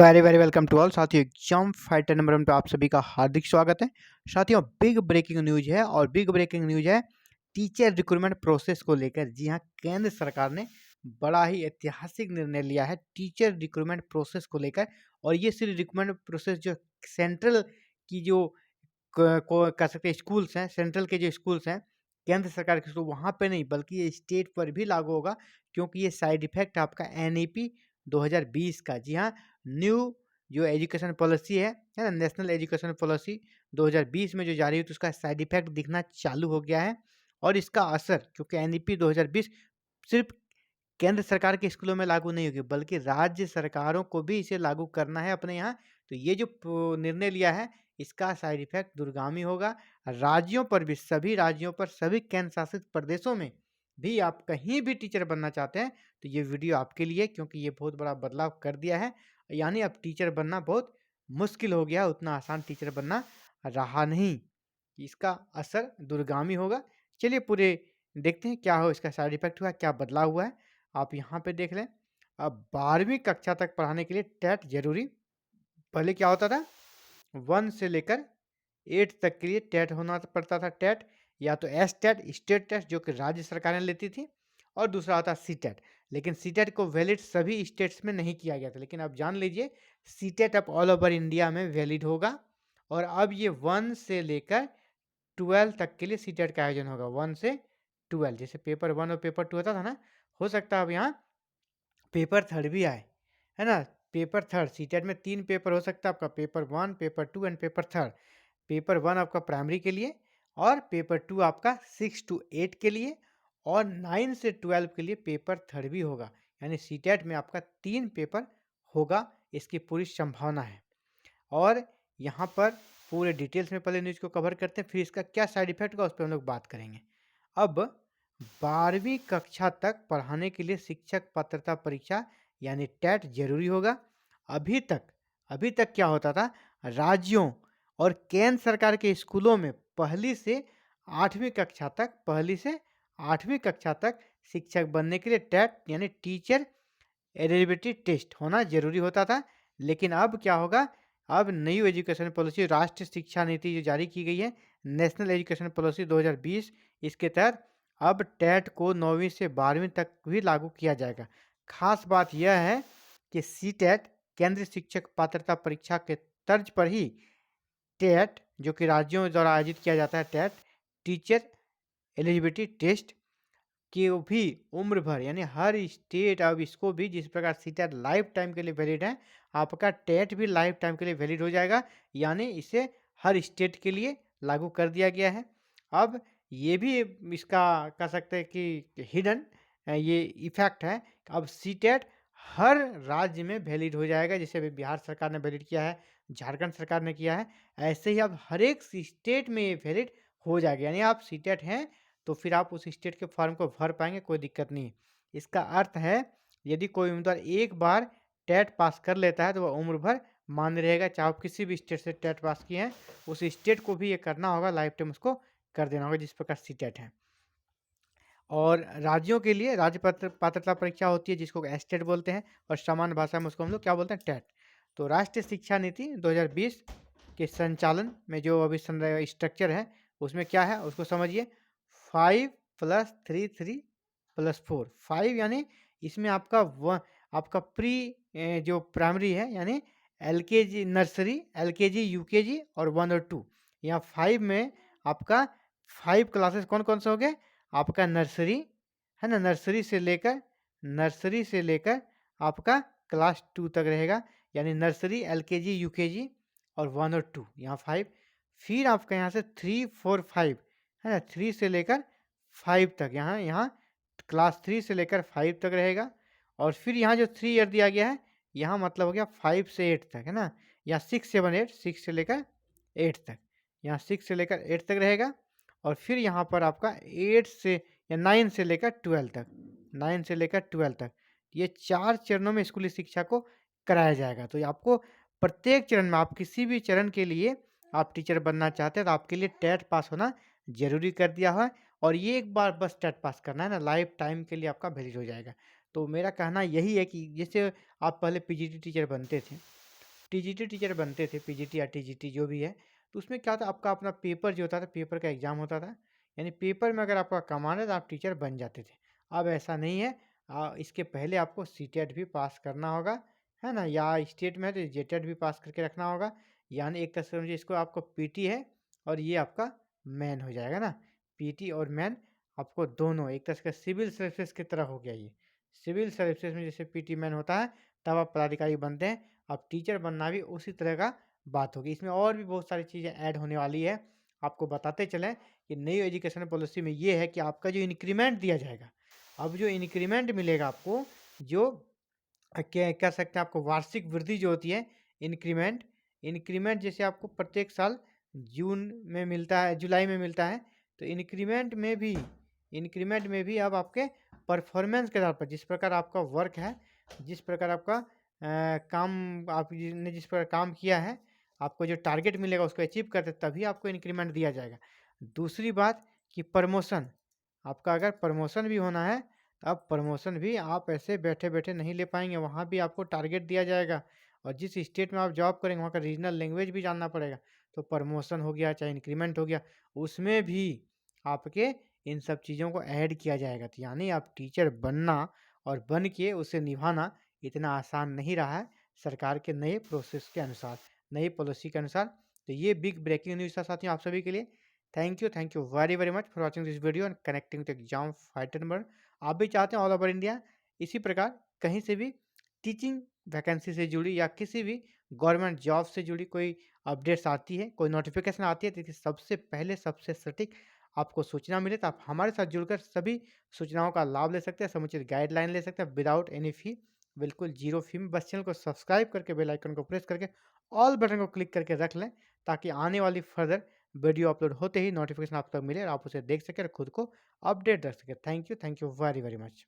Very very welcome to all साथियों। Exam fighter number 1 पे आप सभी का हार्दिक स्वागत है। साथियों, बिग ब्रेकिंग न्यूज है और बिग ब्रेकिंग न्यूज है टीचर रिक्रूटमेंट प्रोसेस को लेकर। जी हाँ, केंद्र सरकार ने बड़ा ही ऐतिहासिक निर्णय लिया है टीचर रिक्रूटमेंट प्रोसेस को लेकर। और ये सिर्फ रिक्रूटमेंट प्रोसेस जो सेंट्रल की जो को कह सकते हैं स्कूल्स हैं, सेंट्रल के जो स्कूल्स हैं केंद्र सरकार के, तो वहाँ पे नहीं बल्कि ये स्टेट पर भी लागू होगा, क्योंकि ये साइड इफेक्ट आपका एनईपी 2020 का। जी हाँ, न्यू जो एजुकेशन पॉलिसी है ना, नेशनल एजुकेशन पॉलिसी 2020 में जो जारी हुई, तो उसका साइड इफेक्ट दिखना चालू हो गया है। और इसका असर, क्योंकि एनईपी 2020 सिर्फ केंद्र सरकार के स्कूलों में लागू नहीं होगी, बल्कि राज्य सरकारों को भी इसे लागू करना है अपने यहाँ। तो ये जो निर्णय लिया है, इसका साइड इफेक्ट दूरगामी होगा राज्यों पर भी, सभी राज्यों पर, सभी केंद्र शासित प्रदेशों में भी। आप कहीं भी टीचर बनना चाहते हैं तो ये वीडियो आपके लिए, क्योंकि ये बहुत बड़ा बदलाव कर दिया है। यानी अब टीचर बनना बहुत मुश्किल हो गया, उतना आसान टीचर बनना रहा नहीं। इसका असर दूरगामी होगा। चलिए पूरे देखते हैं क्या हो, इसका साइड इफेक्ट हुआ, क्या बदलाव हुआ है। आप यहाँ पे देख लें। अब 12वीं कक्षा तक पढ़ाने के लिए टेट जरूरी। पहले क्या होता था, 1 से लेकर 8 तक के लिए टेट होना पड़ता था। टेट या तो एस टेट, स्टेट टेस्ट, जो कि राज्य सरकारें लेती थी, और दूसरा होता सी टेट। लेकिन सी टेट को वैलिड सभी स्टेट्स में नहीं किया गया था, लेकिन अब जान लीजिए सी टेट अब ऑल ओवर इंडिया में वैलिड होगा। और अब ये 1 से लेकर 12 तक के लिए सी टेट का आयोजन होगा। 1 से 12, जैसे पेपर 1 और पेपर 2 होता था ना, हो सकता है अब यहाँ पेपर 3 भी आए, है ना। पेपर 3 सीटेट में 3 पेपर हो सकता है आपका, paper 1, paper 2 and paper 3। Paper 1 आपका प्राइमरी के लिए, और पेपर 2 आपका 6 to 8 के लिए, और 9 से 12 के लिए पेपर 3 भी होगा। यानी सीटेट में आपका 3 पेपर होगा, इसकी पूरी संभावना है। और यहाँ पर पूरे डिटेल्स में पहले न्यूज़ को कवर करते हैं, फिर इसका क्या साइड इफेक्ट होगा उस पर हम लोग बात करेंगे। अब 12वीं कक्षा तक पढ़ाने के लिए शिक्षक पात्रता परीक्षा यानी टेट जरूरी होगा। अभी तक अभी तक क्या होता था, राज्यों और केंद्र सरकार के स्कूलों में पहली से 8वीं कक्षा तक शिक्षक बनने के लिए टेट यानी टीचर एलिजिबिलिटी टेस्ट होना जरूरी होता था। लेकिन अब क्या होगा, अब न्यू एजुकेशन पॉलिसी, राष्ट्रीय शिक्षा नीति जो जारी की गई है, नेशनल एजुकेशन पॉलिसी 2020, इसके तहत अब टेट को 9वीं से 12वीं तक भी लागू किया जाएगा। खास बात यह है कि सी टेट केंद्रीय शिक्षक पात्रता परीक्षा के तर्ज पर ही टेट, जो कि राज्यों द्वारा आयोजित किया जाता है, टेट टीचर एलिजिबिलिटी टेस्ट की भी उम्र भर, यानी हर स्टेट अब इसको भी, जिस प्रकार सी टेट लाइफ टाइम के लिए वैलिड है, आपका टेट भी लाइफ टाइम के लिए वैलिड हो जाएगा। यानी इसे हर स्टेट के लिए लागू कर दिया गया है। अब ये भी इसका कह सकते हैं कि हिडन ये इफेक्ट है, अब सी टेट हर राज्य में वैलिड हो जाएगा। जैसे अभी बिहार सरकार ने वैलिड किया है, झारखंड सरकार ने किया है, ऐसे ही अब हर एक स्टेट में ये वैलिड हो जाएगा। यानी आप सी टेट हैं तो फिर आप उस स्टेट के फॉर्म को भर पाएंगे, कोई दिक्कत नहीं। इसका अर्थ है यदि कोई उम्मीदवार एक बार टेट पास कर लेता है तो वह उम्र भर मान्य रहेगा, चाहे आप किसी भी स्टेट से टेट पास किए हैं, उस स्टेट को भी ये करना होगा, लाइफ टाइम उसको कर देना होगा, जिस प्रकार सी टेट है। और राज्यों के लिए राज्य पात्रता परीक्षा होती है, जिसको एस्टेट बोलते हैं, और सामान्य भाषा में उसको हम लोग क्या बोलते हैं, टेट। तो राष्ट्रीय शिक्षा नीति 2020 के संचालन में जो अभी स्ट्रक्चर है, उसमें क्या है उसको समझिए। 5+3+3+4, 5 यानी इसमें आपका प्री जो प्राइमरी है, यानी LKG नर्सरी, LKG UKG और 1 और 2। यहाँ 5 में आपका 5 क्लासेस कौन कौन से हो गए, आपका नर्सरी है ना, नर्सरी से लेकर आपका क्लास 2 तक रहेगा, यानी नर्सरी, LKG UKG और 1 और 2, यहाँ 5। फिर आपका यहाँ से 3 4 5 है ना, 3 से लेकर 5 तक, यहाँ क्लास 3 से लेकर 5 तक रहेगा। और फिर यहाँ जो 3 ईयर दिया गया है, यहाँ मतलब हो गया 5 से 8 तक, है ना। यहाँ 6 7 8, 6 से लेकर 8 तक, यहाँ 6 से लेकर 8 तक रहेगा। और फिर यहाँ पर आपका 8 से या 9 से लेकर 12 तक, 9 से लेकर 12 तक, ये 4 चरणों में स्कूली शिक्षा को कराया जाएगा। तो ये आपको प्रत्येक चरण में, आप किसी भी चरण के लिए आप टीचर बनना चाहते हैं तो आपके लिए टेट पास होना जरूरी कर दिया है। और ये एक बार बस टेट पास करना है ना, लाइफ टाइम के लिए आपका वैलिड हो जाएगा। तो मेरा कहना यही है कि जैसे आप पहले पीजीटी टीचर बनते थे, टीजीटी टीचर बनते थे, पीजीटी या टीजीटी जो भी है, तो उसमें क्या होता आपका अपना पेपर जो होता था, पेपर का एग्ज़ाम होता था, यानी पेपर में अगर आपका कमाल है तो आप टीचर बन जाते थे। अब ऐसा नहीं है, इसके पहले आपको सीटेट भी पास करना होगा, है ना? या स्टेट में है तो जेटेट भी पास करके रखना होगा, यानी एक तरह से समझिए इसको आपको पीटी है और ये आपका मेन हो जाएगा ना। पीटी और मेन आपको दोनों एक तरह से सिविल सर्विसेज की तरह हो गया ये। सिविल सर्विसेज में जैसे पीटी मेन होता है, तब आप पदाधिकारी बनते हैं, अब टीचर बनना भी उसी तरह का बात होगी। इसमें और भी बहुत सारी चीज़ें ऐड होने वाली है। आपको बताते चलें कि नई एजुकेशन पॉलिसी में ये है कि आपका जो इंक्रीमेंट दिया जाएगा, अब जो इंक्रीमेंट मिलेगा आपको, जो क्या कह सकते हैं आपको वार्षिक वृद्धि जो होती है, इंक्रीमेंट, इंक्रीमेंट जैसे आपको प्रत्येक साल जून में मिलता है, जुलाई में मिलता है, तो इंक्रीमेंट में भी अब आपके परफॉर्मेंस के आधार पर, जिस प्रकार आपका वर्क है, जिस प्रकार आपका काम आपने जिस प्रकार काम किया है, आपको जो टारगेट मिलेगा उसको अचीव करते तभी आपको इंक्रीमेंट दिया जाएगा। दूसरी बात कि प्रमोशन, आपका अगर प्रमोशन भी होना है, अब प्रमोशन भी आप ऐसे बैठे-बैठे नहीं ले पाएँगे, वहाँ भी आपको टारगेट दिया जाएगा और जिस स्टेट में आप जॉब करेंगे वहाँ का रीजनल लैंग्वेज भी जानना पड़ेगा। तो प्रमोशन हो गया, चाहे इंक्रीमेंट हो गया, उसमें भी आपके इन सब चीज़ों को ऐड किया जाएगा। तो यानी आप टीचर बनना और बन के उसे निभाना इतना आसान नहीं रहा है, सरकार के नए प्रोसेस के अनुसार, नई पॉलिसी के अनुसार। तो ये बिग ब्रेकिंग न्यूज़ था साथियों आप सभी के लिए। Thank you very very much for watching this video and connecting with exam fighter number. आप भी चाहते हैं ऑल ओवर इंडिया इसी प्रकार कहीं से भी टीचिंग वैकेंसी से जुड़ी या किसी भी गवर्नमेंट जॉब से जुड़ी कोई अपडेट्स आती है, कोई नोटिफिकेशन आती है, तो सबसे पहले सबसे सटीक आपको सूचना मिले तो आप हमारे साथ जुड़कर सभी सूचनाओं का लाभ ले सकते हैं, समुचित गाइडलाइन ले सकते हैं विदाउट एनी फी, बिल्कुल जीरो फी में। बस चैनल को सब्सक्राइब करके बेल आइकन को प्रेस करके ऑल बटन को क्लिक करके रख लें, ताकि आने वाली फर्दर वीडियो अपलोड होते ही नोटिफिकेशन आप तक मिले और आप उसे देख सकें और खुद को अपडेट रख सकें। Thank you very very much.